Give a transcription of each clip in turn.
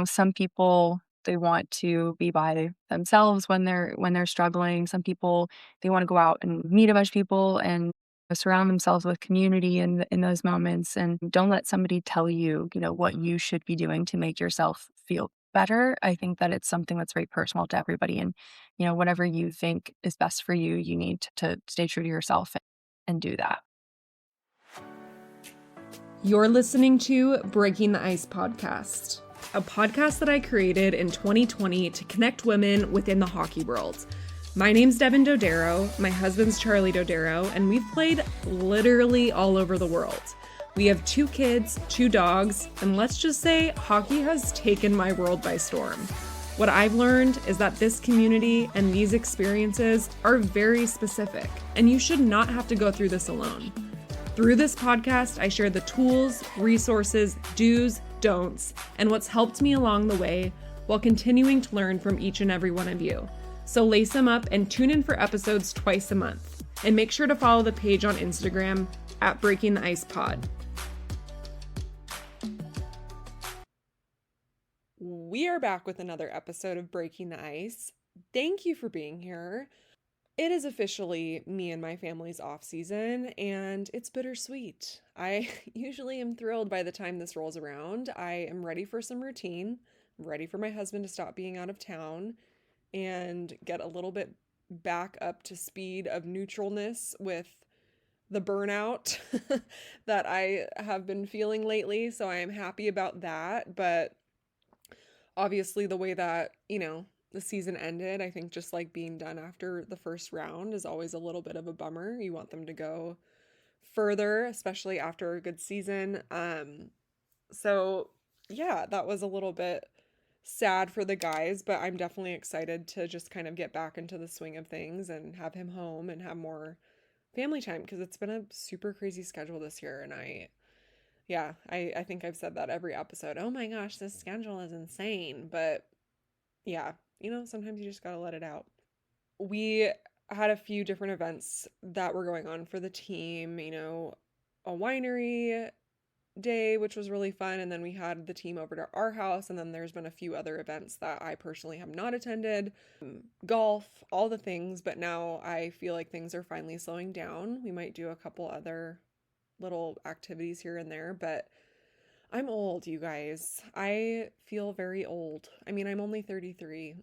some people, they want to be by themselves when they're struggling. Some people, they wanna go out and meet a bunch of people and surround themselves with community in those moments, and don't let somebody tell you, what you should be doing to make yourself feel better. I think that it's something that's very personal to everybody, and, whatever you think is best for you, you need to stay true to yourself and do that. You're listening to Breaking the Ice podcast, a podcast that I created in 2020 to connect women within the hockey world. My name's Devin Dodaro, my husband's Charlie Dodaro, and we've played literally all over the world. We have 2 kids, 2 dogs, and let's just say hockey has taken my world by storm. What I've learned is that this community and these experiences are very specific, and you should not have to go through this alone. Through this podcast, I share the tools, resources, do's, don'ts, and what's helped me along the way while continuing to learn from each and every one of you. So lace them up and tune in for episodes twice a month. And make sure to follow the page on Instagram at Breaking the Ice Pod. We are back with another episode of Breaking the Ice. Thank you for being here. It is officially me and my family's off season, and it's bittersweet. I usually am thrilled by the time this rolls around. I am ready for some routine. I'm ready for my husband to stop being out of town and get a little bit back up to speed of neutralness with the burnout that I have been feeling lately. So I am happy about that. But obviously the way that, the season ended, I think just like being done after the first round is always a little bit of a bummer. You want them to go further, especially after a good season. So yeah, that was a little bit sad for the guys, but I'm definitely excited to just kind of get back into the swing of things and have him home and have more family time, because it's been a super crazy schedule this year. And I think I've said that every episode. Oh my gosh, this schedule is insane. But yeah, sometimes you just gotta let it out. We had a few different events that were going on for the team, a winery day, which was really fun, and then we had the team over to our house, and then there's been a few other events that I personally have not attended, golf, all the things, but now I feel like things are finally slowing down. We might do a couple other little activities here and there, but I'm old, you guys. I feel very old. I mean, I'm only 33,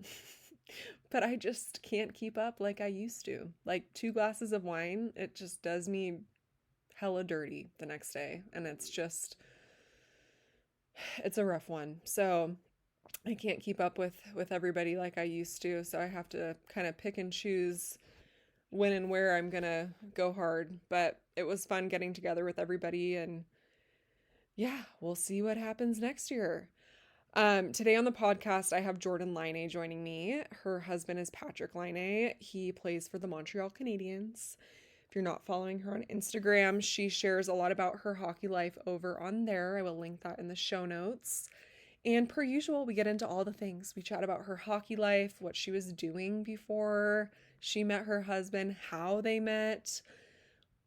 but I just can't keep up like I used to. Like 2 glasses of wine, it just does me hella dirty the next day. And it's a rough one. So I can't keep up with everybody like I used to. So I have to kind of pick and choose when and where I'm gonna go hard. But it was fun getting together with everybody, and yeah, we'll see what happens next year. Today on the podcast, I have Jordan Laine joining me. Her husband is Patrik Laine. He plays for the Montreal Canadiens. If you're not following her on Instagram, she shares a lot about her hockey life over on there. I will link that in the show notes. And per usual, we get into all the things. We chat about her hockey life, what she was doing before she met her husband, how they met,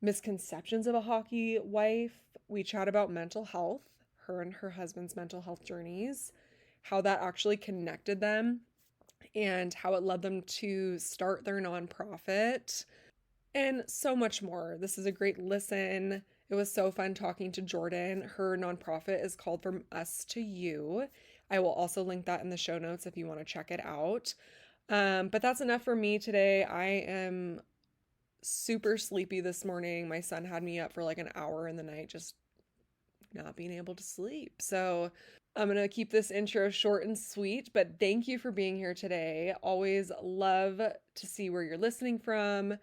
misconceptions of a hockey wife. We chat about mental health, her and her husband's mental health journeys, how that actually connected them, and how it led them to start their nonprofit, and so much more. This is a great listen. It was so fun talking to Jordan. Her nonprofit is called From Us to You. I will also link that in the show notes if you want to check it out. But that's enough for me today. I am super sleepy this morning. My son had me up for like an hour in the night, just not being able to sleep. So I'm going to keep this intro short and sweet, but thank you for being here today. Always love to see where you're listening from.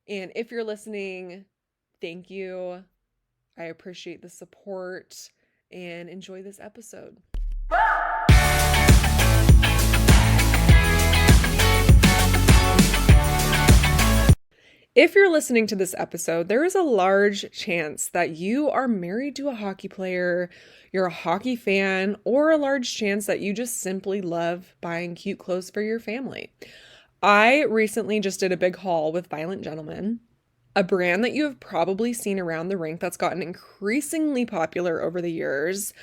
And if you're listening, thank you. I appreciate the support, and enjoy this episode. If you're listening to this episode, there is a large chance that you are married to a hockey player, you're a hockey fan, or a large chance that you just simply love buying cute clothes for your family. I recently just did a big haul with Violent Gentlemen, a brand that you have probably seen around the rink that's gotten increasingly popular over the years.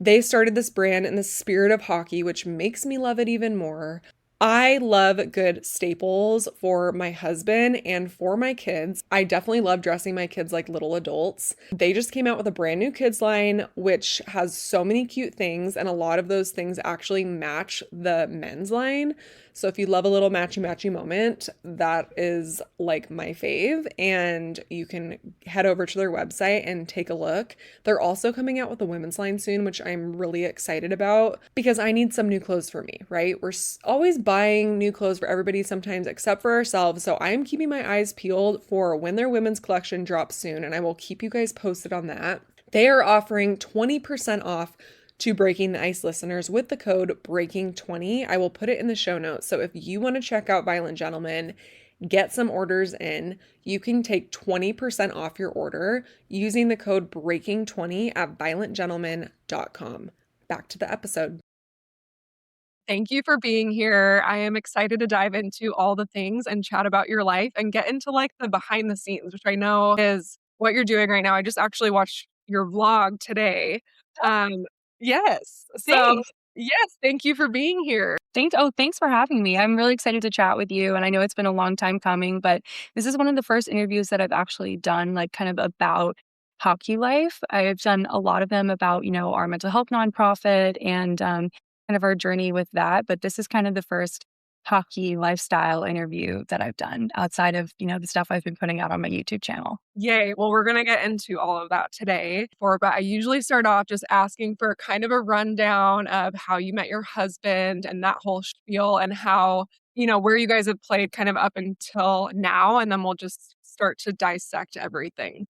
They started this brand in the spirit of hockey, which makes me love it even more. I love good staples for my husband and for my kids. I definitely love dressing my kids like little adults. They just came out with a brand new kids line, which has so many cute things, and a lot of those things actually match the men's line. So if you love a little matchy matchy moment, that is like my fave. And you can head over to their website and take a look. They're also coming out with a women's line soon, which I'm really excited about because I need some new clothes for me, right? We're always buying new clothes for everybody sometimes except for ourselves. So I'm keeping my eyes peeled for when their women's collection drops soon, and I will keep you guys posted on that. They are offering 20% off to Breaking the Ice listeners with the code BREAKING20. I will put it in the show notes. So if you want to check out Violent Gentlemen, get some orders in, you can take 20% off your order using the code BREAKING20 at violentgentleman.com. Back to the episode. Thank you for being here. I am excited to dive into all the things and chat about your life and get into like the behind the scenes, which I know is what you're doing right now. I just actually watched your vlog today. Um, yes. So, Thanks. yes, thank you for being here. Thanks for having me. I'm really excited to chat with you. And I know it's been a long time coming, but this is one of the first interviews that I've actually done, like kind of about hockey life. I've done a lot of them about, our mental health nonprofit and kind of our journey with that. But this is kind of the first hockey lifestyle interview that I've done outside of, the stuff I've been putting out on my YouTube channel. Yay. Well, we're going to get into all of that today. But I usually start off just asking for kind of a rundown of how you met your husband and that whole spiel and how, where you guys have played kind of up until now. And then we'll just start to dissect everything.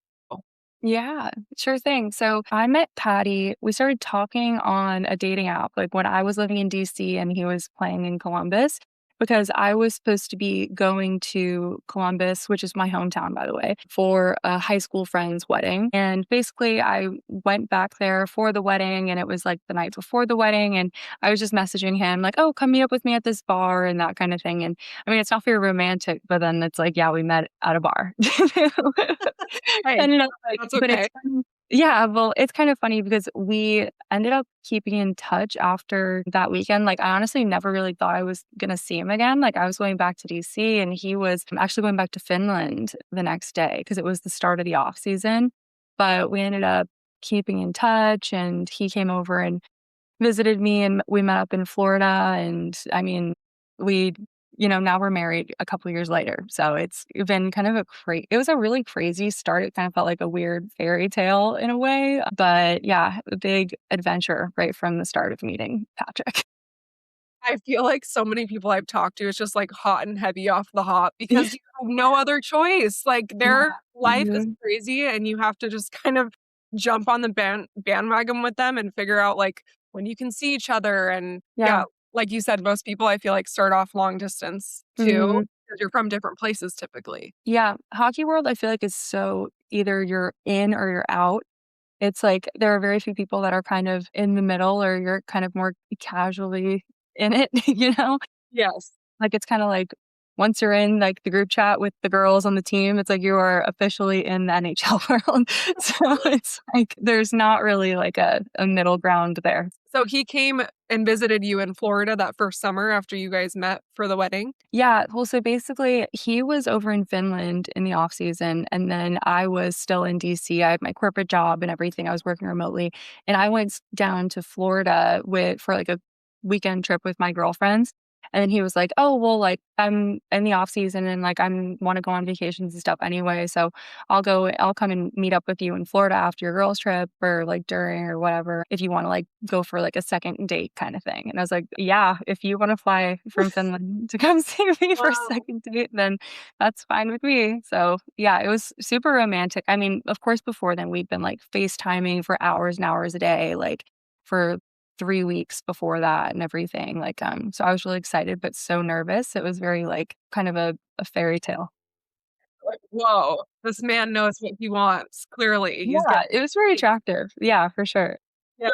Yeah, sure thing. So I met Patty. We started talking on a dating app, like when I was living in DC and he was playing in Columbus, because I was supposed to be going to Columbus, which is my hometown, by the way, for a high school friend's wedding. And basically, I went back there for the wedding, and it was like the night before the wedding. And I was just messaging him, like, oh, come meet up with me at this bar and that kind of thing. And I mean, it's not very romantic, but then it's like, yeah, we met at a bar. Hey, Ended up like that's but okay. yeah, well, it's kind of funny because we ended up keeping in touch after that weekend. Like, I honestly never really thought I was gonna see him again. Like, I was going back to DC and he was actually going back to Finland the next day because it was the start of the off season. But we ended up keeping in touch and he came over and visited me and we met up in Florida and I mean, we now we're married a couple years later. So it's been kind of it was a really crazy start. It kind of felt like a weird fairy tale in a way, but yeah, a big adventure right from the start of meeting Patrick. I feel like so many people I've talked to, it's just like hot and heavy off the hop Yeah. because you have no other choice. Like their life is Mhm. crazy and you have to just kind of jump on the bandwagon with them and figure out like when you can see each other. And yeah, Yeah. like you said, most people I feel like start off long distance too Mhm. because you're from different places typically. Yeah. Hockey world, I feel like is so either you're in or you're out. It's like there are very few people that are kind of in the middle or you're kind of more casually in it, you know? Yes. Like, it's kinda like once you're in, like, the group chat with the girls on the team, it's like you are officially in the NHL world. So it's like there's not really like a middle ground there. So he came and visited you in Florida that first summer after you guys met for the wedding. Yeah, well, so basically, he was over in Finland in the off season, and then I was still in DC. I had my corporate job and everything. I was working remotely, and I went down to Florida for like a weekend trip with my girlfriends. And then he was like, "Oh, well, like I'm in the off season and like I'm want to go on vacations and stuff anyway, so I'll come and meet up with you in Florida after your girls trip or like during or whatever if you want to like go for like a second date kind of thing." And I was like, "Yeah, if you want to fly from Finland to come see me for a Wow. second date, then that's fine with me." So, yeah, it was super romantic. I mean, of course, before then we'd been like FaceTiming for hours and hours a day, like for 3 weeks before that and everything. Like, so I was really excited, but so nervous. It was very like kind of a fairy tale. Like, whoa, this man knows what he wants. Clearly, he's Yeah, getting it was very it. attractive. Yeah, for sure. Yeah.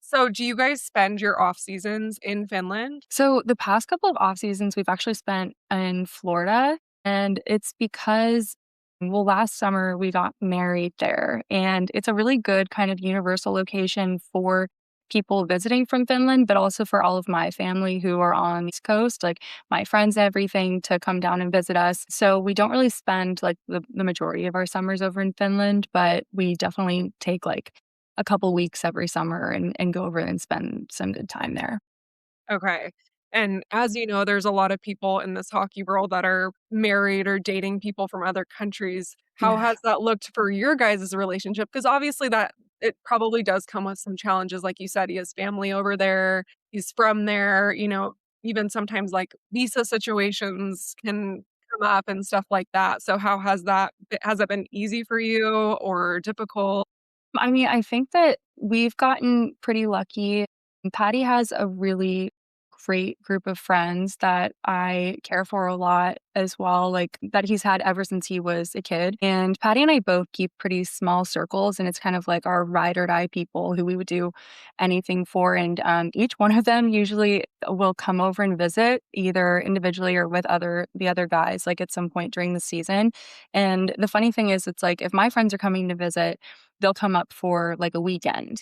So, do you guys spend your off seasons in Finland? So the past couple of off seasons we've actually spent in Florida, and it's because well, last summer we got married there, and it's a really good kind of universal location for people visiting from Finland, but also for all of my family who are on the East Coast, like my friends and everything to come down and visit us. So we don't really spend like the majority of our summers over in Finland, but we definitely take like a couple weeks every summer and go over and spend some good time there. Okay. And as you know, there's a lot of people in this hockey world that are married or dating people from other countries. How Yeah. has that looked for your guys' relationship? Because obviously that it probably does come with some challenges. Like you said, he has family over there, he's from there, even sometimes like visa situations can come up and stuff like that. So how has it been easy for you or difficult? I mean, I think that we've gotten pretty lucky. Patty has a really great group of friends that I care for a lot as well, like that he's had ever since he was a kid. And Patty and I both keep pretty small circles, and it's kind of like our ride or die people who we would do anything for. And each one of them usually will come over and visit either individually or with the other guys, like at some point during the season. And the funny thing is, it's like if my friends are coming to visit, they'll come up for like a weekend,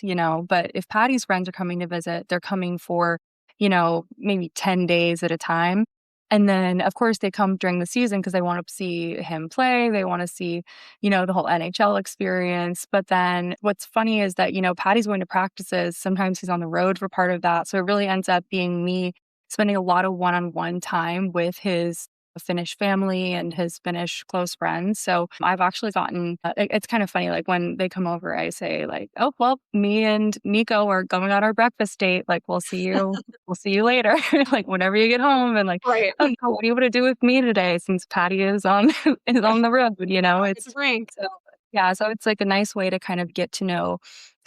but if Patty's friends are coming to visit, they're coming for, maybe 10 days at a time. And then, of course, they come during the season because they want to see him play. They want to see, the whole NHL experience. But then what's funny is that, Patty's going to practices. Sometimes he's on the road for part of that. So it really ends up being me spending a lot of one on one time with his Finnish family and his Finnish close friends. So I've actually gotten it's kind of funny, like when they come over, I say like, "Oh, well, me and Nico are going on our breakfast date. Like we'll see you later. Like whenever you get home." And like, Right. "Oh no, what are you gonna do with me today since Patty is on is Yeah. on the road?" It's It's rank. so yeah, so it's like a nice way to kind of get to know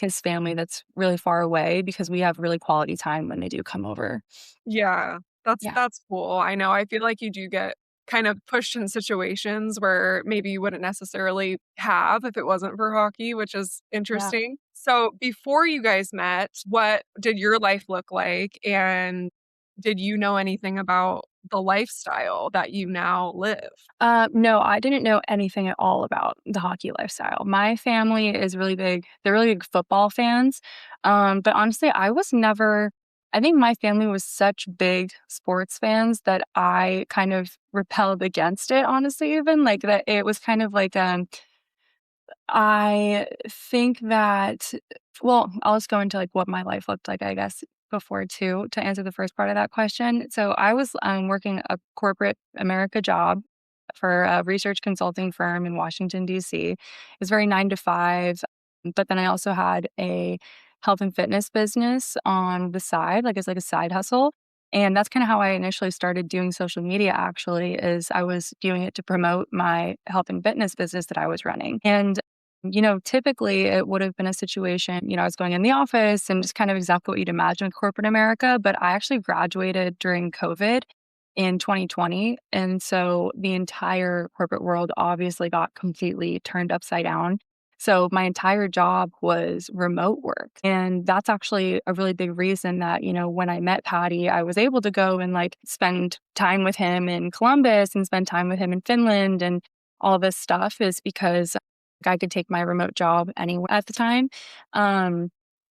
his family that's really far away because we have really quality time when they do come over. Yeah, Yeah. that's cool. I know, I feel like you do get kind of pushed in situations where maybe you wouldn't necessarily have if it wasn't for hockey, which is Yeah. interesting. So, before you guys met, what did your life look like, and did you know anything about the lifestyle that you now live? No, I didn't know anything at all about the hockey lifestyle. My family is really big. They're really big football fans. But honestly, I think my family was such big sports fans that I kind of repelled against it, honestly, even like that it was kind of like, I think that well, I'll just go into, like, what my life looked like, I guess, before too, to answer the first part of that question. So I was, working a corporate America job for a research consulting firm in Washington, DC. It was very 9 to 5, but then I also had a health and fitness business on the side, like, as, like, a side hustle, and that's kinda how I initially started doing social media actually, is I was doing it to promote my health and fitness business that I was running, and typically it would have been a situation, I was going in the office and just kind of exactly what you'd imagine with corporate America, but I actually graduated during COVID in 2020. And so the entire corporate world obviously got completely turned upside down. So my entire job was remote work. And that's actually a really big reason that, when I met Patty, I was able to go and like spend time with him in Columbus and spend time with him in Finland and all this stuff is because I could take my remote job anywhere at the time. Um,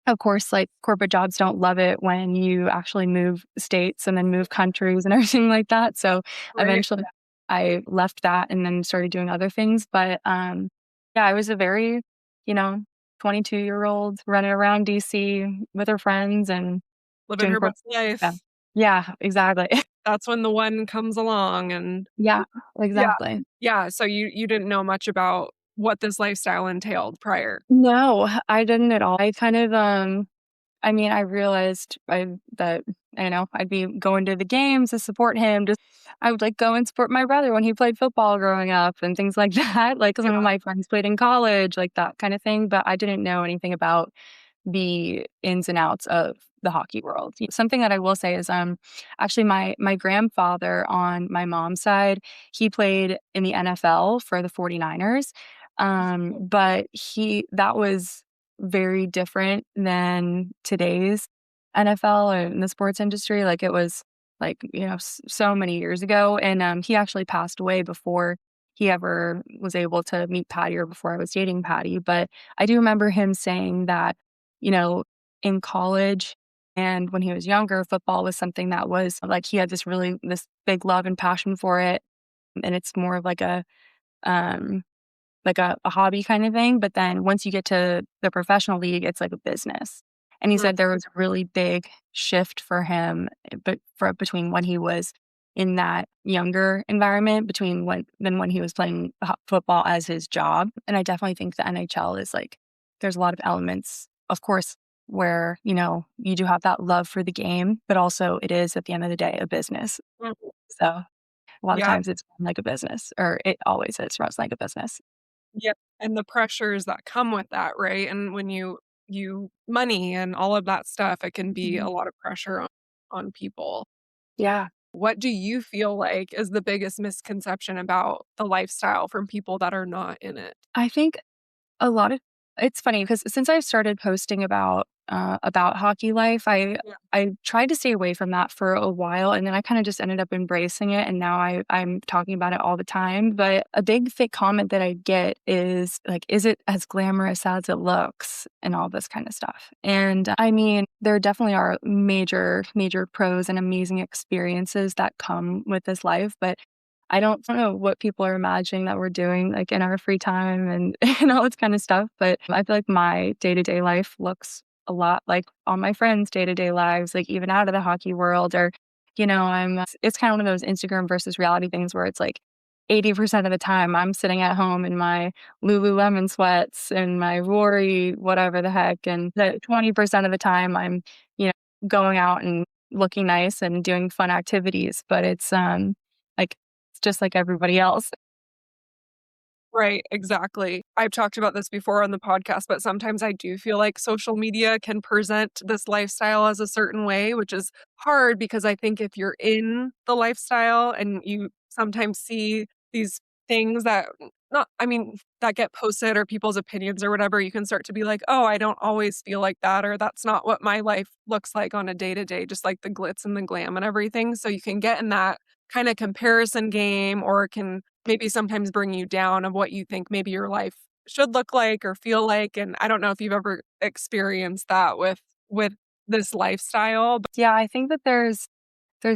of course, like corporate jobs don't love it when you actually move states and then move countries and everything like that. So Right? eventually I left that and then started doing other things. But yeah, I was a very, you know, 22-year-old running around DC with her friends and Living doing her corporate. best Yeah. life. Yeah, exactly. That's when the one comes along and Yeah, yeah. exactly. Yeah, so you didn't know much about what this lifestyle entailed prior. No, I didn't at all. I kind of I mean, I realized that, I'd be going to the games to support him. Just I would like go and support my brother when he played football growing up and things like that. Like some of Yeah. my friends played in college, like that kind of thing. But I didn't know anything about the ins and outs of the hockey world. Something that I will say is actually my grandfather on my mom's side, he played in the NFL for the 49ers. But he that was very different than today's NFL or in the sports industry. Like it was like, so many years ago. And he actually passed away before he ever was able to meet Patty or before I was dating Patty. But I do remember him saying that, you know, in college and when he was younger, football was something that was like he had this big love and passion for it, and it's more of um like a hobby kind of thing, but then once you get to the professional league, it's like a business. And he Mm. said there was a really big shift for him, but for between when he was in that younger environment between when he was playing football as his job. And I definitely think the NHL is like there's a lot of elements, of course, where, you do have that love for the game, but also it is at the end of the day a business. Mhm. So a lot of Yeah, times it's run like a business, or it always is runs like a business. yeah, and the pressures that come with that, right? And when you money and all of that stuff, it can be a Mhm. lot of pressure on people. Yeah. What do you feel like is the biggest misconception about the lifestyle from people that are not in it? I think a lot of it's funny because since I've started posting about hockey life, Yeah. I tried to stay away from that for a while, and then I kinda just ended up embracing it, and now I'm talking about it all the time, but a big fake comment that I get is, like, "Is it as glamorous as it looks?" And all this kinda stuff, and, I mean, there definitely are major, major pros and amazing experiences that come with this life, but I don't know what people are imagining that we're doing, like, in our free time and and all this kinda stuff, but I feel like my day-to-day life looks a lot like all my friends' day-to-day lives, like, even out of the hockey world or, it's kinda one of those Instagram versus reality things where it's like 80% of the time I'm sitting at home in my Lululemon sweats and my Rory whatever the heck, and the 20% of the time I'm, you know, going out and looking nice and doing fun activities, but like it's just like everybody else. Right, exactly. I've talked about this before on the podcast, but sometimes I do feel like social media can present this lifestyle as a certain way, which is hard because I think if you're in the lifestyle and you sometimes see these things that not I mean, that get posted or people's opinions or whatever, you can start to be like, "Oh, I don't always feel like that," or "That's not what my life looks like on a day to day," just like the glitz and the glam and everything. So you can get in that kinda comparison game or it can maybe sometimes bring you down of what you think maybe your life should look like or feel like, and I don't know if you've ever experienced that with this lifestyle, but Yeah, I think that there's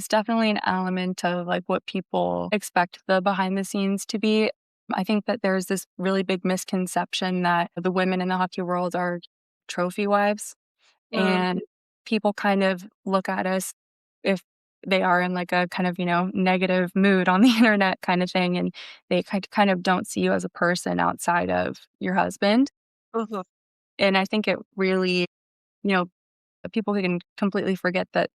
definitely an element of like what people expect the behind the scenes to be. I think that there's this really big misconception that the women in the hockey world are trophy wives. Mm, And people kind of look at us if they are in like a kind of, negative mood on the internet kind of thing, and they kind of don't see you as a person outside of your husband. mhm, And I think it really, you know, people can completely forget that,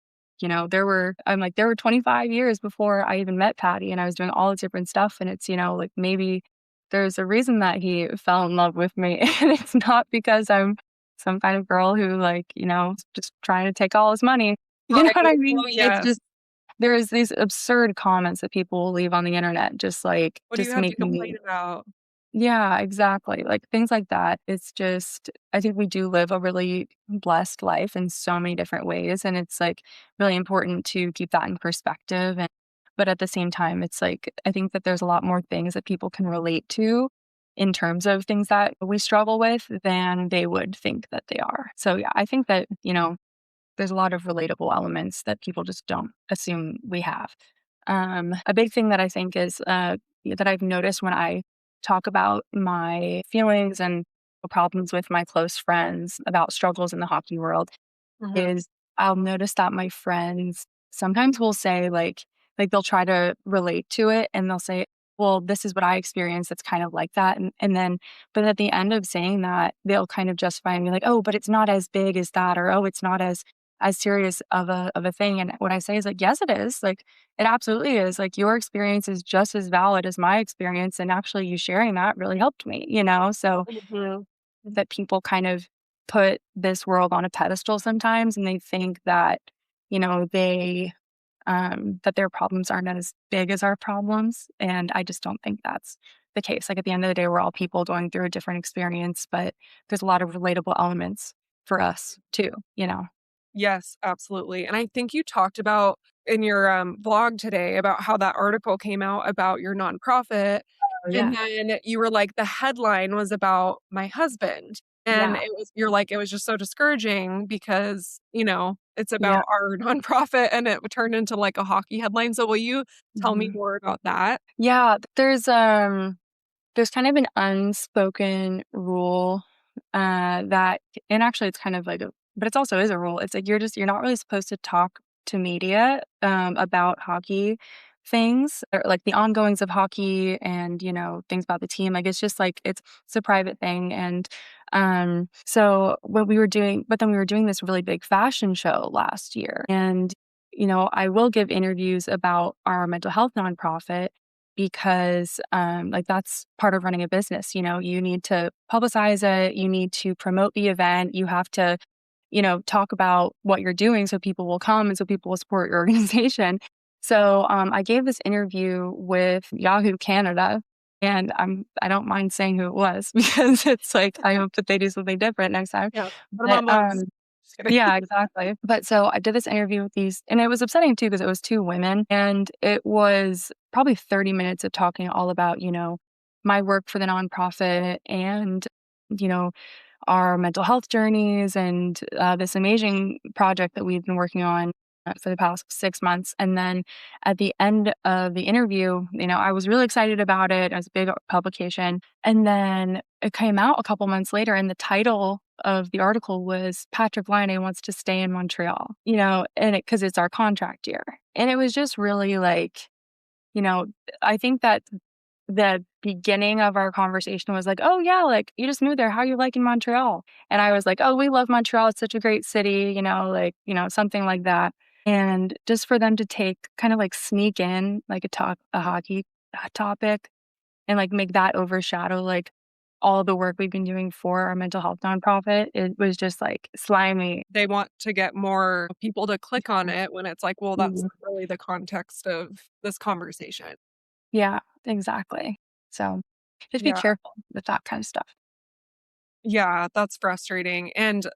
there were 25 years before I even met Patty and I was doing all this different stuff. And it's, like maybe there's a reason that he fell in love with me. And it's not because I'm some kind of girl who just trying to take all his money. You know what right. I mean? Oh, It's yes. just there's these absurd comments that people will leave on the internet, What do you just have to making complain me. about? Yeah, exactly, like, things like that. It's just I think we do live a really blessed life in so many different ways, and it's, like, really important to keep that in perspective, and but at the same time, it's, like, I think that there's a lot more things that people can relate to in terms of things that we struggle with than they would think that they are. So, yeah, I think that, there's a lot of relatable elements that people just don't assume we have. A big thing that I think is that I've noticed when I talk about my feelings and problems with my close friends about struggles in the hockey world Mhm. is I'll notice that my friends sometimes will say like they'll try to relate to it and they'll say, "Well, this is what I experienced that's kind of like that." And then but at the end of saying that, they'll kind of justify and be like, "Oh, but it's not as big as that," or "Oh, it's not as serious of a thing." And what I say is like, "Yes, it is. Like it absolutely is. Like your experience is just as valid as my experience and actually you sharing that really helped me, you know?" So Mhm. that people kind of put this world on a pedestal sometimes and they think that, they that their problems aren't as big as our problems. And I just don't think that's the case. Like at the end of the day, we're all people going through a different experience, but there's a lot of relatable elements for us too, you know? Yes, absolutely, and I think you talked about in your, blog today about how that article came out about your nonprofit, Oh, and yeah. then you were like, "The headline was about my husband." And Yeah. you're like, it was just so discouraging because, it's Yeah. about our nonprofit and it turned into like a hockey headline. So will you tell me Mhm. more about that? Yeah, there's kind of an unspoken rule, that and actually it's kind of like a but it's also is a rule. It's like you're not really supposed to talk to media, about hockey things or like the ongoings of hockey and, things about the team. Like it's just like it's a private thing. And so but then we were doing this really big fashion show last year. And, I will give interviews about our mental health nonprofit because like that's part of running a business. You need to publicize it, you need to promote the event, you have to talk about what you're doing so people will come and so people will support your organization. So I gave this interview with Yahoo Canada, and I don't mind saying who it was because it's like I hope that they do something different next time. Yeah. Put 'em But on blast. Just kidding. yeah, exactly. But so I did this interview with these, and it was upsetting too because it was two women, and it was probably 30 minutes of talking all about my work for the nonprofit and you know our mental health journeys and this amazing project that we've been working on for the past 6 months. And then at the end of the interview, I was really excited about it. It was a big publication. And then it came out a couple months later, and the title of the article was Patrik Laine wants to stay in Montreal, and because it's our contract year. And it was just really like, you know, I think that the beginning of our conversation was like, "Oh, yeah, like, you just moved there. How are you liking Montreal?" And I was like, "Oh, we love Montreal. It's such a great city," like, something like that. And just for them to take kind of like sneak in like a hockey topic and like make that overshadow like all the work we've been doing for our mental health nonprofit, it was just like slimy. They want to get more people to click on it when it's like, well, that's Mhm. not really the context of this conversation. Yeah, exactly. So just be Yeah. careful with that kind of stuff. Yeah, that's frustrating. And,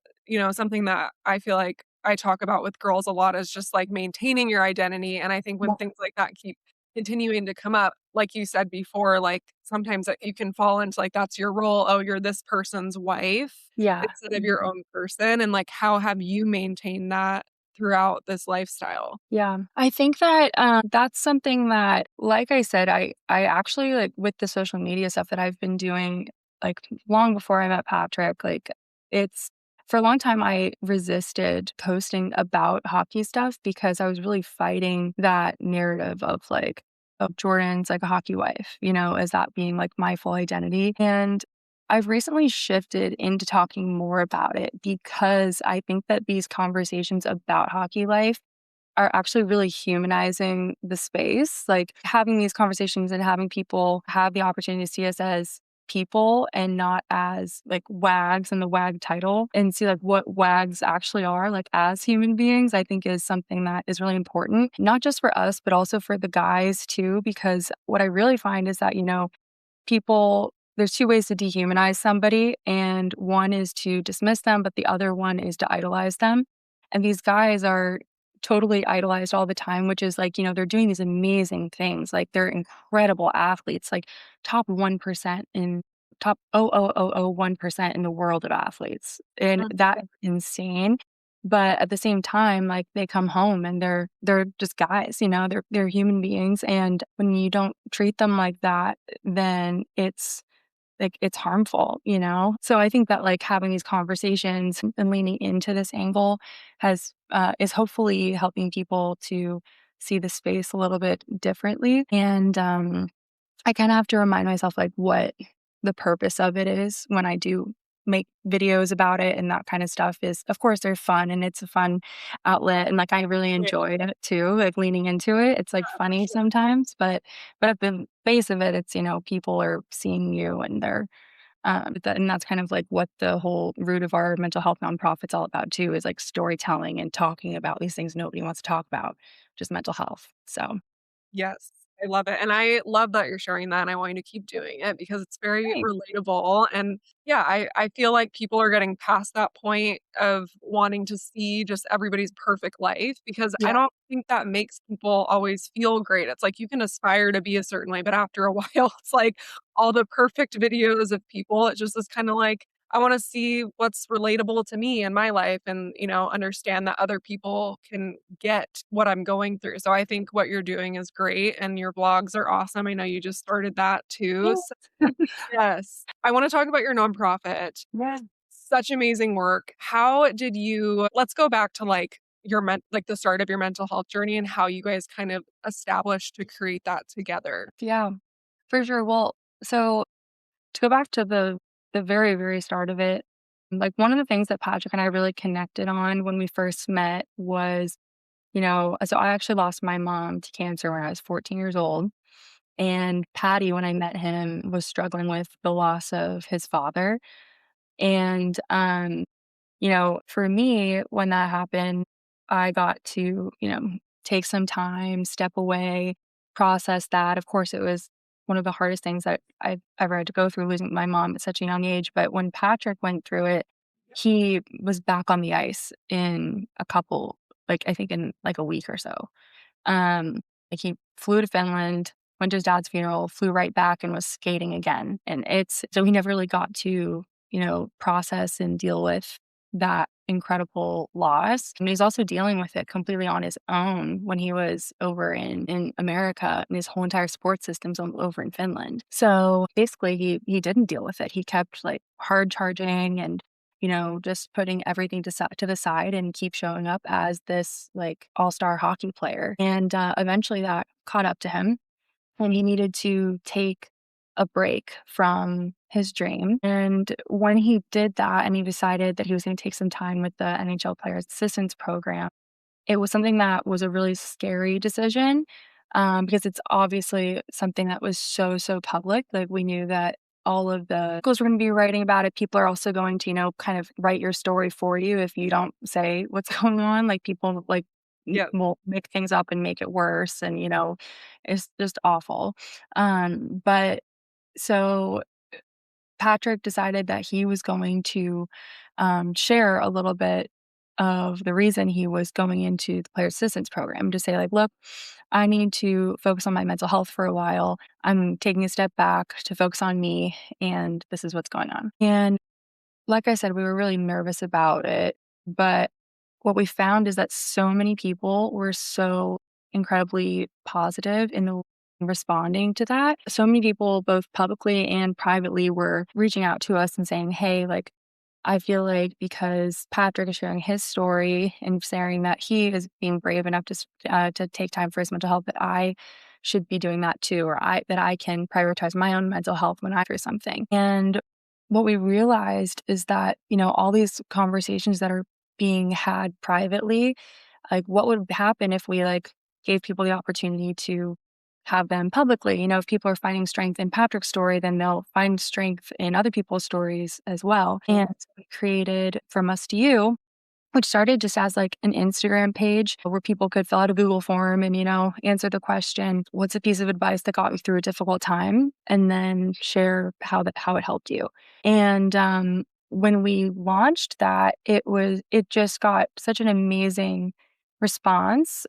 something that I feel like I talk about with girls a lot is just like maintaining your identity. And I think when Yeah. things like that keep continuing to come up, like you said before, like sometimes that you can fall into like that's your role. Oh, you're this person's wife Yeah. instead of your Mhm. own person. And like, how have you maintained that throughout this lifestyle? Yeah. I think that, that's something that, like I said, I actually, like, with the social media stuff that I've been doing, like, long before I met Patrick, like, it's for a long time, I resisted posting about hockey stuff because I was really fighting that narrative of, like, of Jordan's, like, a hockey wife, as that being, like, my full identity, and I've recently shifted into talking more about it because I think that these conversations about hockey life are actually really humanizing the space. Like, having these conversations and having people have the opportunity to see us as people and not as, like, wags and the wag title and see, like, what wags actually are, like, as human beings, I think is something that is really important, not just for us, but also for the guys too, because what I really find is that, people there's two ways to dehumanize somebody, and one is to dismiss them, but the other one is to idolize them. And these guys are totally idolized all the time, which is like, they're doing these amazing things. Like they're incredible athletes, like top 1% in top 0.0001% in the world of athletes. And Mhm. that's insane. But at the same time, like they come home and they're just guys, they're human beings. And when you don't treat them like that, then it's like it's harmful, So I think that like having these conversations and leaning into this angle is hopefully helping people to see the space a little bit differently. And I kinda have to remind myself, like, what the purpose of it is when I do make videos about it and that kinda stuff is of course, they're fun and it's a fun outlet, and, like, I really Yeah, enjoyed it too, like, leaning into it. It's, like, for funny sure. sometimes, but at the base of it, it's, people are seeing you and they're, and that's kind of, like, what the whole root of our mental health nonprofit's all about too, is, like, storytelling and talking about these things nobody wants to talk about, just mental health. So Yes, I love it, and I love that you're sharing that, and I want you to keep doing it because it's very Thanks. relatable, and yeah, I feel like people are getting past that point of wanting to see just everybody's perfect life because I Yeah. don't think that makes people always feel great. It's like you can aspire to be a certain way, but after a while, it's like all the perfect videos of people, it just is kinda like, I wanna see what's relatable to me in my life and, understand that other people can get what I'm going through. So I think what you're doing is great, and your blogs are awesome. I know you just started that too. Yeah. Yes. I wanna talk about your nonprofit. Yeah. Such amazing work. How did you let's go back to, like, the start of your mental health journey and how you guys kind of established to create that together. Yeah, for sure. Well, so to go back to the very, very start of it, like, one of the things that Patrick and I really connected on when we first met was, so I actually lost my mom to cancer when I was 14 years old, and Patty, when I met him, was struggling with the loss of his father, and, for me, when that happened, I got to, take some time, step away, process that. Of course, it was one of the hardest things that I've ever had to go through, losing my mom at such a young age. But when Patrick went through it, he was back on the ice in I think in like a week or so. Um, like, he flew to Finland, went to his dad's funeral, flew right back and was skating again. And it's so he never really got to, process and deal with that incredible loss. And he's also dealing with it completely on his own when he was over in America, and his whole entire support system's over in Finland. So basically he didn't deal with it. He kept like hard charging and just putting everything to the side and keep showing up as this like all-star hockey player. And eventually that caught up to him, and he needed to take a break from his dream. And when he did that and he decided that he was going to take some time with the NHL Players Assistance Program, it was something that was a really scary decision, because it's obviously something that was so, so public. Like, we knew that all of the articles were gonna be writing about it. People are also going to, kind of write your story for you if you don't say what's going on. Like, people, like, Yeah. will make things up and make it worse, and, it's just awful. But so Patrick decided that he was going to, share a little bit of the reason he was going into the player assistance program, to say like, "Look, I need to focus on my mental health for a while. I'm taking a step back to focus on me, and this is what's going on." And like I said, we were really nervous about it, but what we found is that so many people were so incredibly positive in the responding to that. So many people, both publicly and privately, were reaching out to us and saying, "Hey, like, I feel like because Patrick is sharing his story and sharing that he is being brave enough to take time for his mental health, that I should be doing that too, or that I can prioritize my own mental health when I do something." And what we realized is that, all these conversations that are being had privately, like, what would happen if we, like, gave people the opportunity to have them publicly? If people are finding strength in Patrick's story, then they'll find strength in other people's stories as well. And we created From Us to You, which started just as like an Instagram page where people could fill out a Google form and, answer the question, "What's a piece of advice that got you through a difficult time?" And then share how it helped you. And when we launched that, it just got such an amazing response,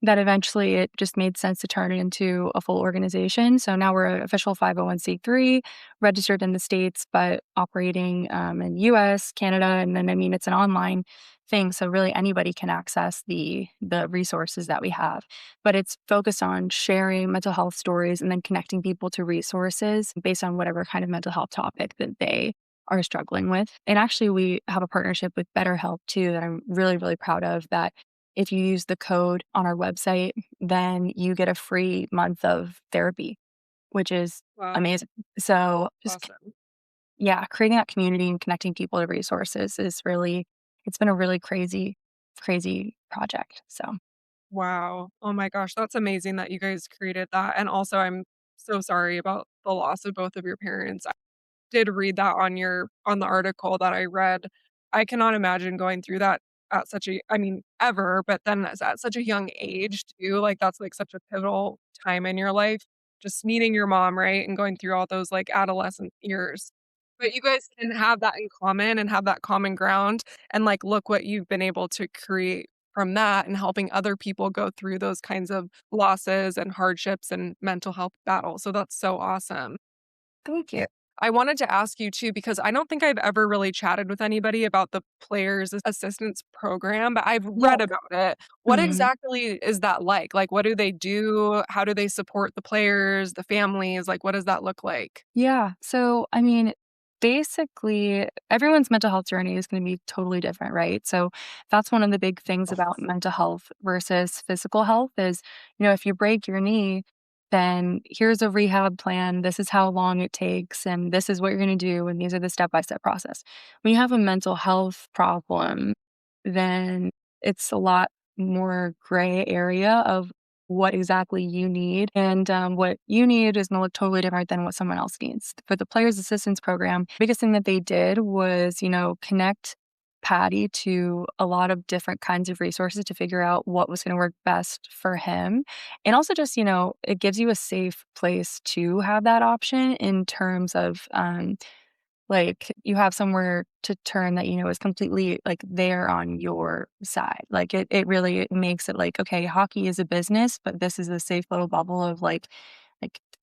that eventually it just made sense to turn it into a full organization. So now we're an official 501(c)(3), registered in the States, but operating in US, Canada, and then, I mean, it's an online thing, so really anybody can access the resources that we have. But it's focused on sharing mental health stories and then connecting people to resources based on whatever kind of mental health topic that they are struggling with. And actually, we have a partnership with BetterHelp too that I'm really, really proud of, that if you use the code on our website, then you get a free month of therapy, which is Wow, amazing. So just awesome. yeah, creating that community and connecting people to resources is really it's been a really crazy, crazy project. So Wow. Oh my gosh, that's amazing that you guys created that, and also, I'm so sorry about the loss of both of your parents. Did read that on the article that I read. I cannot imagine going through that at such a I mean, ever, but then at such a young age too, like, that's, like, such a pivotal time in your life, just meeting your mom, right, and going through all those, like, adolescent years. But you guys can have that in common and have that common ground, and, like, look what you've been able to create from that and helping other people go through those kinds of losses and hardships and mental health battles, so that's so awesome. thank you. I wanted to ask you too, because I don't think I've ever really chatted with anybody about the Players Assistance Program, but I've Yeah. read about it. What Mhm. exactly is that like? Like, what do they do? How do they support the players, the families? Like, what does that look like? Yeah. So, I mean, basically, everyone's mental health journey is going to be totally different, right? So, that's one of the big things about mental health versus physical health is, if you break your knee, then here's a rehab plan. This is how long it takes, and this is what you're going to do, and these are the step-by-step process. When you have a mental health problem, then it's a lot more gray area of what exactly you need. And what you need is gonna look totally different than what someone else needs. For the Players Assistance Program, biggest thing that they did was, connect Patty to a lot of different kinds of resources to figure out what was gonna work best for him. And also just, it gives you a safe place to have that option in terms of like, you have somewhere to turn that, is completely, like, there on your side. Like, it really makes it like, okay, hockey is a business, but this is a safe little bubble of, like,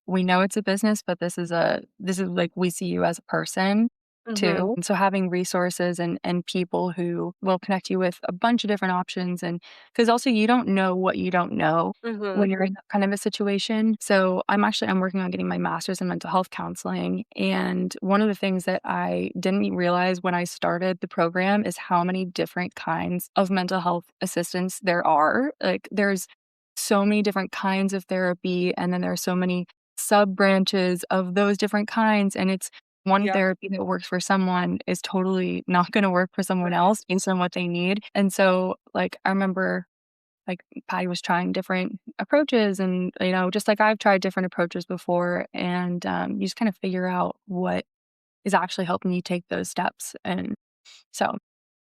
we know it's a business, but this is, like, we see you as a person Mhm. too. And so having resources and people who will connect you with a bunch of different options and because also you don't know what you don't know Mhm. when you're in that kind of a situation. So I'm working on getting my master's in mental health counseling. And one of the things that I didn't realize when I started the program is how many different kinds of mental health assistance there are. Like there's so many different kinds of therapy, and then there are so many sub branches of those different kinds. And it's one Yeah. therapy that works for someone is totally not going to work for someone else based on what they need. And so, like, I remember like Patty was trying different approaches and, just like I've tried different approaches before. And you just kind of figure out what is actually helping you take those steps. And so,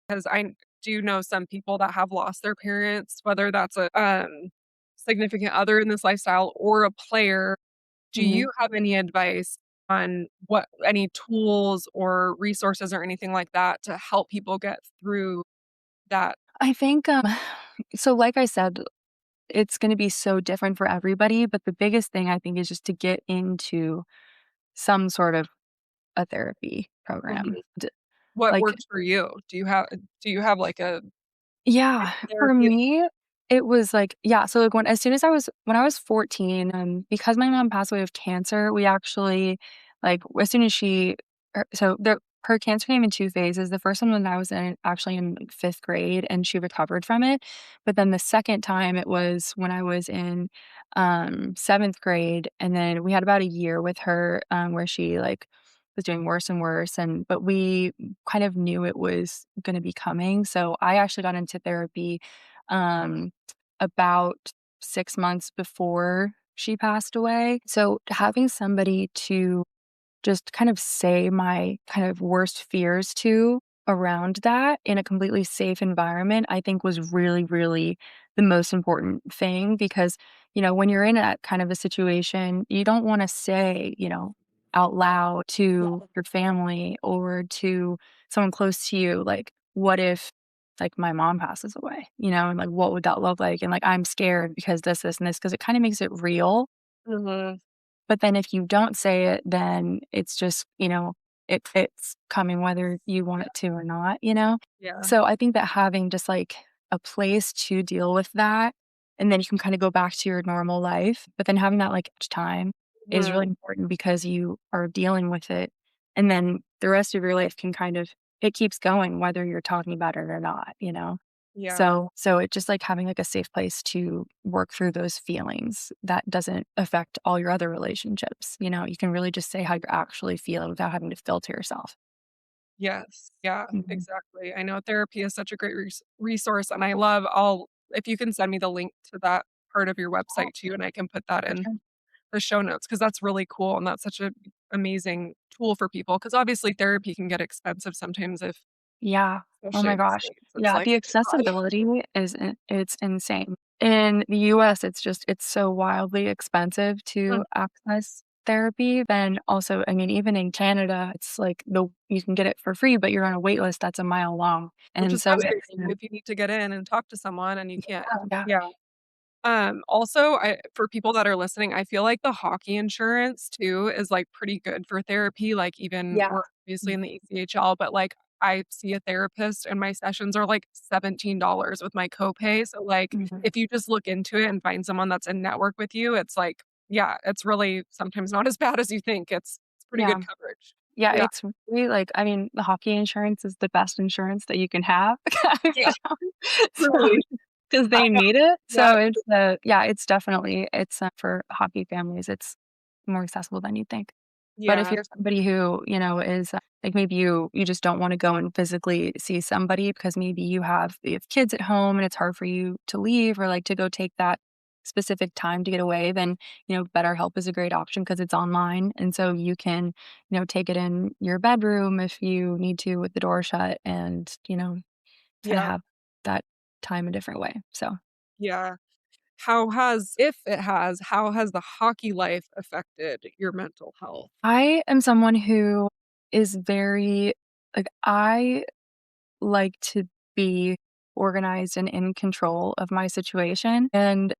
'Cause I do know some people that have lost their parents, whether that's a, significant other in this lifestyle or a player. Do mhm. you have any advice on what any tools or resources or anything like that to help people get through that? I think, so like I said, it's going to be so different for everybody. But the biggest thing I think is just to get into some sort of a therapy program. Mhm. What Like, works for you? Do you have, like, a yeah, for therapy? me, it was like yeah, so, like, when I was 14, because my mom passed away of cancer, we actually like, as soon as she so her cancer came in 2 phases. The first one when I was actually in, like, 5th grade, and she recovered from it, but then the second time, it was when I was in, 7th grade, and then we had about a year with her, where she, like, was doing worse and worse, but we kind of knew it was gonna be coming. So I actually got into therapy, um, about 6 months before she passed away. So having somebody to just kind of say my kind of worst fears to around that in a completely safe environment, I think was really, really the most important thing because, when you're in that kind of a situation, you don't want to say, out loud to your family or to someone close to you, like, what if like my mom passes away, and like what would that look like? And like I'm scared because this, and this, because it kind of makes it real Mhm. but then if you don't say it, then it's just, it's coming whether you want it to or not? Yeah. So I think that having just like a place to deal with that, and then you can kind of go back to your normal life, but then having that like time is really Mhm. important because you are dealing with it. And then the rest of your life can kind of, it keeps going whether you're talking about it or not? Yeah. So it just like having like a safe place to work through those feelings that doesn't affect all your other relationships. You can really just say how you're actually feeling without having to filter yourself. Yes. Yeah, Mhm. exactly. I know therapy is such a great resource, and I love I'll if you can send me the link to that part of your website too, and I can put that For in sure. the show notes because that's really cool, and that's such a amazing tool for people. Because obviously therapy can get expensive sometimes if Yeah. Oh especially my in the gosh. States, it's Yeah, like, the "Oh my god." accessibility it's insane. In the US, it's so wildly expensive Mm, to access therapy. Then also, I mean, even in Canada, it's like you can get it for free, but you're on a wait list that's a mile long. which And is so it's frustrating if you need to get in and talk to someone and you can't. yeah. Yeah. Also, I for people that are listening, I feel like the hockey insurance too is, like, pretty good for therapy, like, even Yeah. we're obviously in the ECHL, but, like, I see a therapist and my sessions are, like, $17 with my copay, so, like, Mhm. if you just look into it and find someone that's in network with you, it's like yeah, it's really sometimes not as bad as you think, it's pretty Yeah. good coverage. Yeah, Yeah. it's really like I mean, the hockey insurance is the best insurance that you can have, I Yeah, found. So truly. 'cause I they know. need it. Yeah. So it's, yeah, it's definitely it's, for hockey families, it's more accessible than you think. But if Yeah. you're somebody who, is, like, maybe you just don't wanna go and physically see somebody because maybe you have kids at home and it's hard for you to leave or, like, to go take that specific time to get away, then, BetterHelp is a great option because it's online, and so you can, take it in your bedroom if you need to with the door shut and, kinda Yeah. have that time a different way, so Yeah. How has the hockey life affected your mental health? I am someone who is very I like to be organized and in control of my situation. And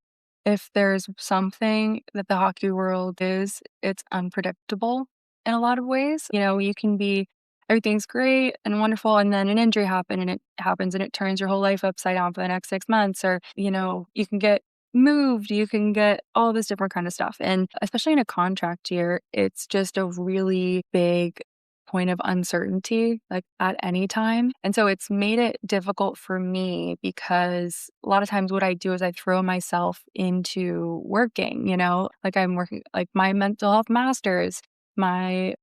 if there's something that the hockey world is, it's unpredictable in a lot of ways. You can be everything's great and wonderful, and then an injury happens and it turns your whole life upside down for the next 6 months, or, you can get moved, you can get all this different kind of stuff. And especially in a contract year, it's just a really big point of uncertainty, like, at any time, and so it's made it difficult for me because a lot of times what I do is I throw myself into working, like, I'm working like, my mental health masters, my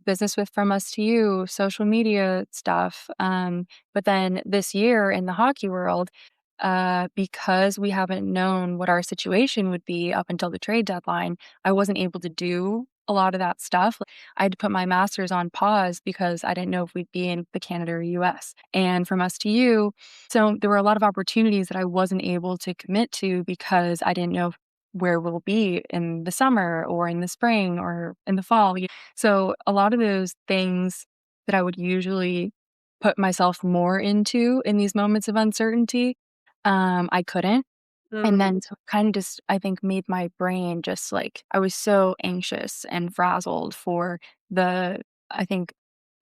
business with From Us to You, social media stuff, but then this year in the hockey world, because we haven't known what our situation would be up until the trade deadline, I wasn't able to do a lot of that stuff. I had to put my master's on pause because I didn't know if we'd be in the Canada or US. And From Us to You, so there were a lot of opportunities that I wasn't able to commit to because I didn't know where we'll be in the summer or in the spring or in the fall. So a lot of those things that I would usually put myself more into in these moments of uncertainty, I couldn't. And Mm, then so it kind of just, I think, made my brain just like I was so anxious and frazzled for the I think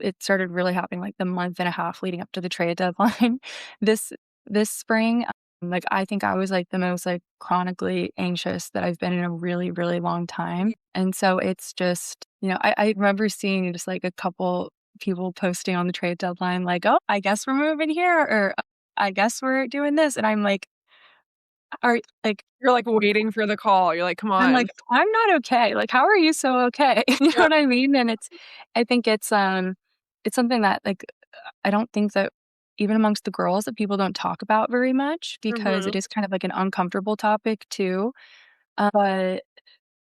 it started really happening like the month and a half leading up to the trade deadline this this spring. Like I think I was like the most like chronically anxious that I've been in a really, really long time. ye And so it's just, I remember seeing just like a couple people posting on the trade deadline, like, oh, I guess we're moving here or I guess we're doing this. And I'm are like you're, like, waiting for the call, you're like, "Come I'm on." like, "I'm not okay, like, how are you so okay?" You know Yeah. what I mean? And I think it's something that, like, I don't think that even amongst the girls that people don't talk about very much because it Mhm. is kind of like an uncomfortable topic too, but,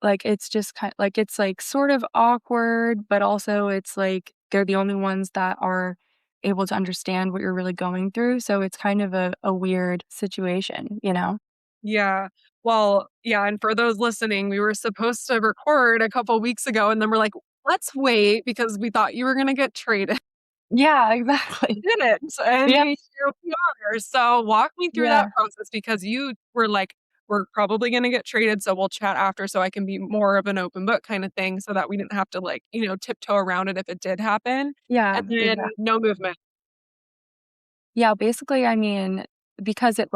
like, it's just like, it's, like, sort of awkward, but also it's, like, they're the only ones that are able to understand what you're really going through, so it's kind of a weird situation, you know? Yeah. Well, yeah, and for those listening, we were supposed to record a couple weeks ago, and then we're like, "Let's wait," because we thought you were gonna get traded. Yeah, exactly. Didn't, and Yeah, here we are. So walk me through that yeah. process because you were like, "We're probably gonna get traded, so we'll chat after so I can be more of an open book kinda thing," so that we didn't have to, like, tiptoe around it if it did happen, Yeah, and then exactly. no movement. Yeah, basically, I mean, because it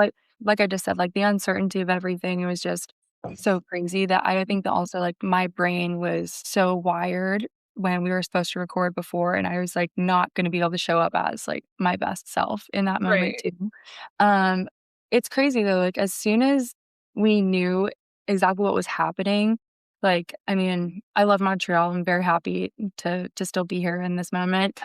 like I just said, like, the uncertainty of everything was just so crazy that I think that also, like, my brain was so wired when we were supposed to record before, and I was, like, not gonna be able to show up as, like, my best self in that moment Right. too. Um, it's crazy though, like, as soon as we knew exactly what was happening, like, I mean, I love Montreal, I'm very happy to still be here in this moment,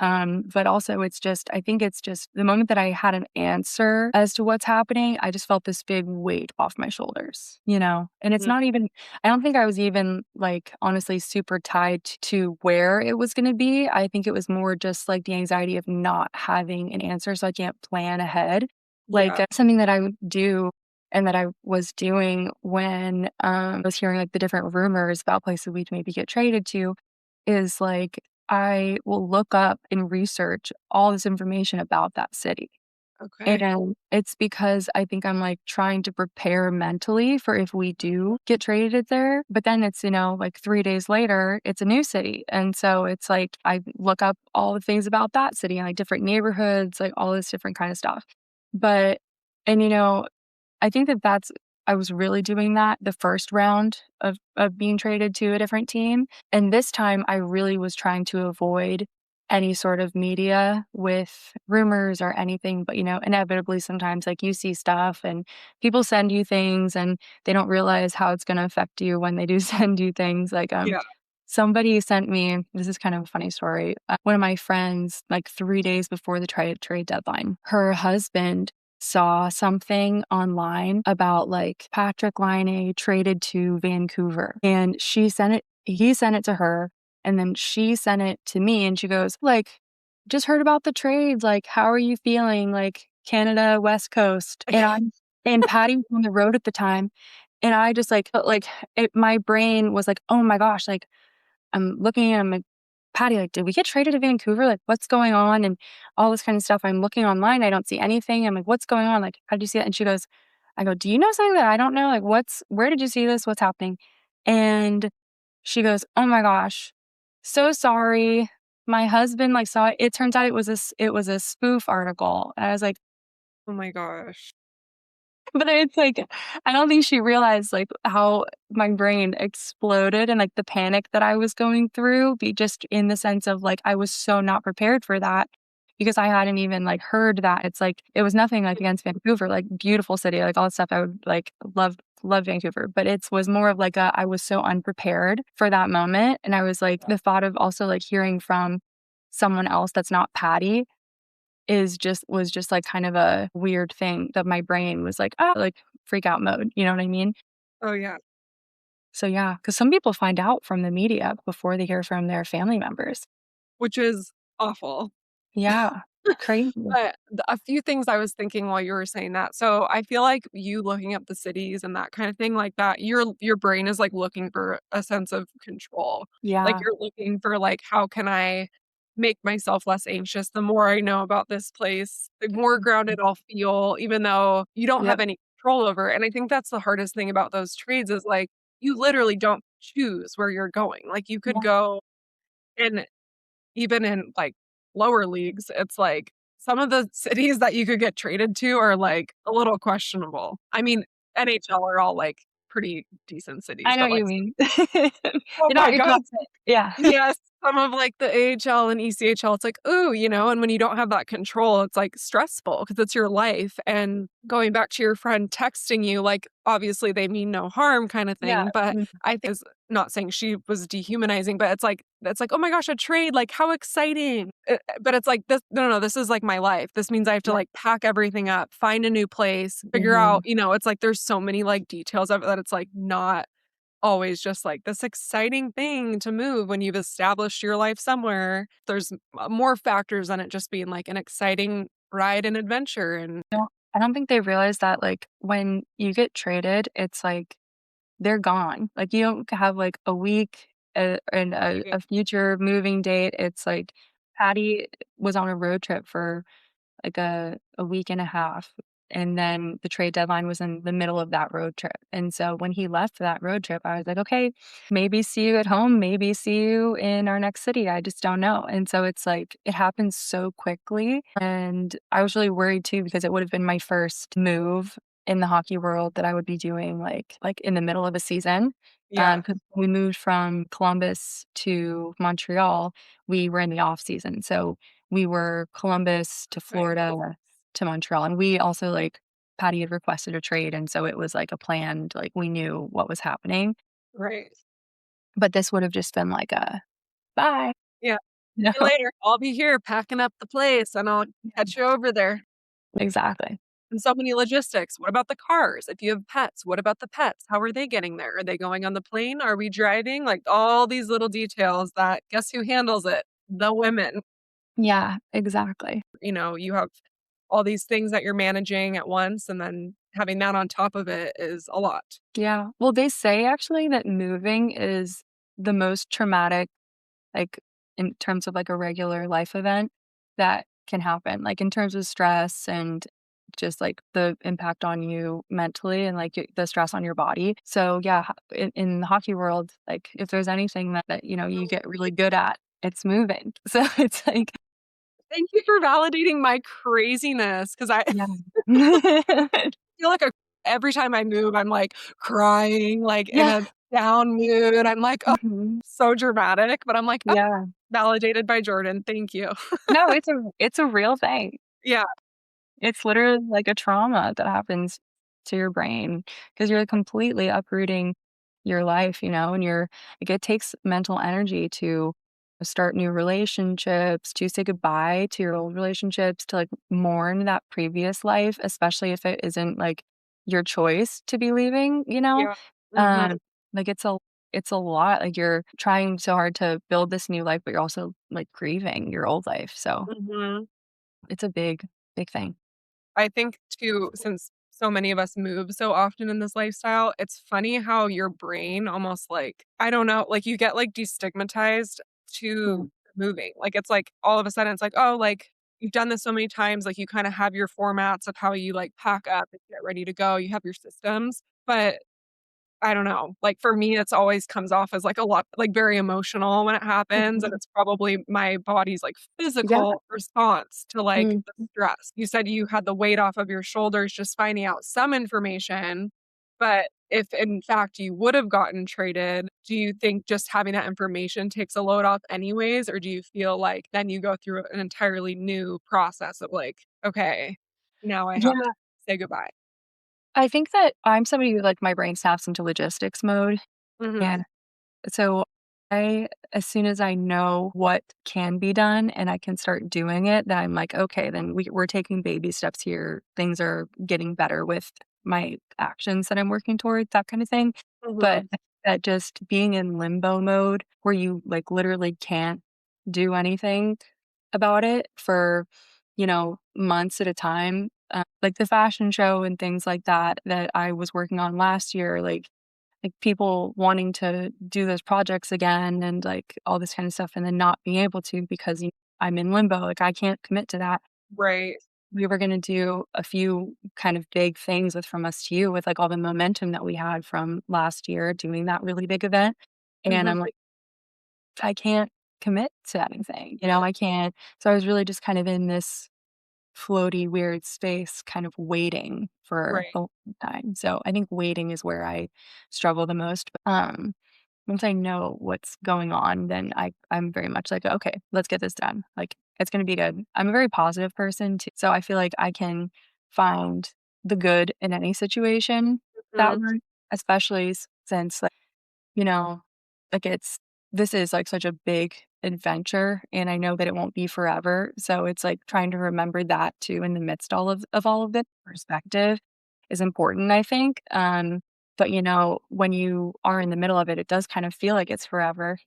but also it's just I think it's just the moment that I had an answer as to what's happening, I just felt this big weight off my shoulders, you know? And it's Mm, not even I don't think I was even, like, honestly super tied to where it was gonna be, I think it was more just, like, the anxiety of not having an answer so I can't plan ahead. Like, yeah. something that I would do and that I was doing when, I was hearing, like, the different rumors about places we'd maybe get traded to is, like, I will look up and research all this information about that city. Okay. And it's because I think I'm, like, trying to prepare mentally for if we do get traded there, but then it's, like, 3 days later, it's a new city, and so it's like I look up all the things about that city, like, different neighborhoods, like, all this different kind of stuff. But and, I think that's I was really doing that the first round of being traded to a different team, and this time I really was trying to avoid any sort of media with rumors or anything, but, inevitably sometimes, like, you see stuff and people send you things and they don't realize how it's gonna affect you when they do send you things, like, Yeah. somebody sent me this is kind of a funny story, one of my friends, like, 3 days before the trade deadline, her husband saw something online about, like, Patrik Laine traded to Vancouver, and he sent it to her, and then she sent it to me, and she goes, like, "Just heard about the trades, like, how are you feeling? Like, Canada, West Coast." And Patty was on the road at the time, and I just, my brain was like, "Oh my gosh," like, I'm looking and I'm like, "Patty, like, did we get traded to Vancouver? Like, what's going on?" And all this kind of stuff. I'm looking online, I don't see anything. I'm like, "What's going on? Like, how did you see it?" And she goes I go, "Do you know something that I don't know? Like, where did you see this? What's happening?" And she goes, "Oh my gosh, so sorry. My husband, like, saw it. It turns out it was a spoof article." And I was like, Oh my gosh. but it's like, I don't think she realized, like, how my brain exploded and, like, the panic that I was going through, be just in the sense of, like, I was so not prepared for that because I hadn't even, like, heard that. It's like it was nothing, like, against Vancouver, like, beautiful city, like, all that stuff. I would, like, love Vancouver, but it was more of, like, I was so unprepared for that moment, and I was, like the thought of also, like, hearing from someone else that's not Patty was just, like, kind of a weird thing that my brain was like, "Ah," like, freak out mode, you know what I mean? Oh, yeah. So, yeah, because some people find out from the media before they hear from their family members. Which is awful. Yeah, crazy. But a few things I was thinking while you were saying that. So I feel like you looking up the cities and that kind of thing like that, your brain is like looking for a sense of control. Like Yeah, you're looking for like how can I make myself less anxious? The more I know about this place, the more mhm, grounded I'll feel, even though you don't have yep, any control over it. And I think that's the hardest thing about those trades is like you literally don't choose where you're going. Like you could yeah, go and even in, like, lower leagues, it's like some of the cities that you could get traded to are, like, a little questionable. I mean, NHL are all, like, pretty decent cities, I know but, what like, you mean. oh You're my not your god, top pick. Yeah. yes, some of, like, the AHL and ECHL, it's like, "Ooh," and when you don't have that control, it's, like, stressful because it's your life, and going back to your friend texting you, like, obviously, they mean no harm kinda Yeah, thing, but mhm, I think is not saying she was dehumanizing, but it's like, "Oh my gosh, a trade, like, how exciting." But it's like, "This no, no, this is, like, my life. This means I have to, yeah, like, pack everything up, find a new place, figure out" mhm. it's like there's so many, like, details of it that it's, like, not always just like this exciting thing to move when you've established your life somewhere. There's more factors than it just being like an exciting ride and adventure and I don't think they realize that, like, when you get traded, it's like they're gone. Like, you don't have, like, a week, and a future moving date. It's like Patty was on a road trip for, like, a week and a half, and then the trade deadline was in the middle of that road trip, and so when he left for that road trip, I was like, "Okay, maybe see you at home, maybe see you in our next city, I just don't know," and so it's like, it happens so quickly, and I was really worried too because it would have been my first move in the hockey world that I would be doing, like, in the middle of a season, yeah, because we moved from Columbus to Montreal, we were in the off season, so we were Columbus to right, Florida to Montreal, and we also, like Patty had requested a trade, and so it was, like, a planned like, we knew what was happening, right. but this would have just been like a, "Bye." Yeah. No. See you later. I'll be here packing up the place and I'll catch you over there. Exactly. And so many logistics. What about the cars? If you have pets, what about the pets? How are they getting there? Are they going on the plane? Are we driving? Like all these little details that guess who handles it? The women. Yeah, exactly. You have all these things that you're managing at once, and then having that on top of it is a lot. Yeah. Well, they say actually that moving is the most traumatic, like, in terms of, like, a regular life event that can happen, like, in terms of stress and just, like, the impact on you mentally and, like, the stress on your body. So, yeah, in the hockey world, like, if there's anything that, you get really good at, it's moving. So it's like Thank you for validating my craziness because I yeah. feel like every time I move, I'm, like, crying, like, in Yeah. a down mood. I'm like, "Oh, Mhm. so dramatic," but I'm like, "Oh, Yeah. validated by Jordan. Thank you." No, it's a real thing. Yeah. It's literally like a trauma that happens to your brain because 'cause you're completely uprooting your life, and like, it takes mental energy to start new relationships, to say goodbye to your old relationships, to, like, mourn that previous life, especially if it isn't, like, your choice to be leaving, you know? Yeah. Mhm. Um, like, it's a lot, like, you're trying so hard to build this new life, but you're also, like, grieving your old life, so Mhm. it's a big, big thing. I think too, since so many of us move so often in this lifestyle, it's funny how your brain almost like, I don't know, like you get like destigmatized to Mm. moving. Like it's like all of a sudden it's like, oh, like you've done this so many times, like you kind of have your formats of how you like pack up and get ready to go. You have your systems. But I don't know, like, for me, it's always comes off as, like, a lot like, very emotional when it happens, and Mhm. it's probably my body's, like, Yeah. physical response to, like, Mm. the stress. You said you had the weight off of your shoulders just finding out some information, but if in fact you would have gotten traded, do you think just having that information takes a load off anyways, or do you feel like then you go through an entirely new process of, like, "Okay, now I have to Yeah. say goodbye?" I think that I'm somebody who, like, my brain snaps into logistics mode, Mhm. and so as soon as I know what can be done and I can start doing it, then I'm like, "Okay, then we're taking baby steps here. Things are getting better with my actions that I'm working towards," that kinda thing. But Mhm. that just being in limbo mode where you, like, literally can't do anything about it for, months at a time, like the fashion show and things like that I was working on last year, like people wanting to do those projects again and, like, all this kind of stuff and then not being able to because, I'm in limbo, like, I can't commit to that. Right. We were gonna do a few kind of big things with From Us to You with, like, all the momentum that we had from last year doing that really big event, and Mhm. I'm like, "I can't commit to anything," I can't. So I was really just kind of in this floaty, weird space kind of waiting for Right. a long time. So I think waiting is where I struggle the most. Once I know what's going on, then I'm very much like, okay, let's get this done. Like it's gonna be good. I'm a very positive person too. So I feel like I can find the good in any situation that Mhm. we're in, especially since you know, like this is like such a big adventure and I know that it won't be forever. So it's like trying to remember that too in the midst of all of this perspective is important, I think. But when you are in the middle of it, it does kind of feel like it's forever.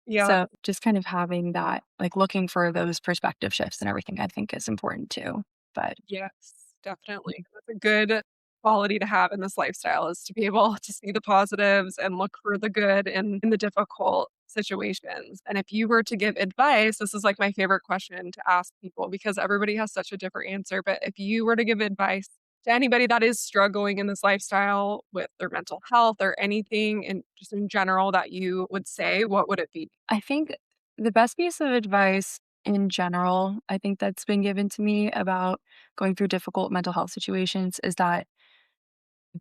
Yeah. So just kind of having that, like looking for those perspective shifts and everything, I think is important too. But Yes, definitely. That's a good quality to have in this lifestyle is to be able to see the positives and look for the good in the difficult situations. And if you were to give advice, this is like my favorite question to ask people because everybody has such a different answer. But if you were to give advice to anybody that is struggling in this lifestyle with their mental health or anything and just in general that you would say, what would it be? I think the best piece of advice in general, I think that's been given to me about going through difficult mental health situations is that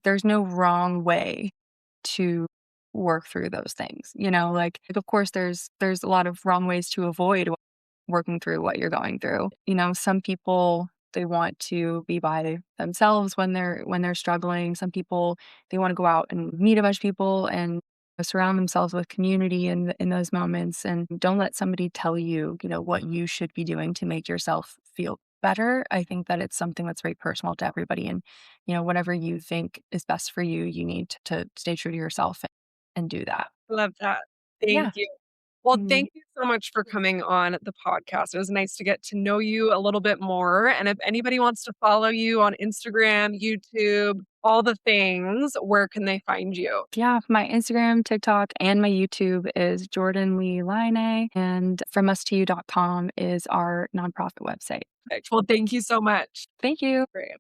there's no wrong way to work through those things. Like of course there's a lot of wrong ways to avoid working through what you're going through. Some people they want to be by themselves when they're struggling. Some people they want to go out and meet a bunch of people and surround themselves with community in those moments and don't let somebody tell you, what you should be doing to make yourself feel better. I think that it's something that's very personal to everybody and whatever you think is best for you, you need to stay true to yourself and do that. Love that. Yeah. Thank you. Well, Mm. thank you so much for coming on the podcast. It was nice to get to know you a little bit more. And if anybody wants to follow you on Instagram, YouTube, all the things, where can they find you? Yeah, my Instagram, TikTok, and my YouTube is Jordan Laine, and FromUsToYou.com is our nonprofit website. Well, thank you so much. Thank you. Great.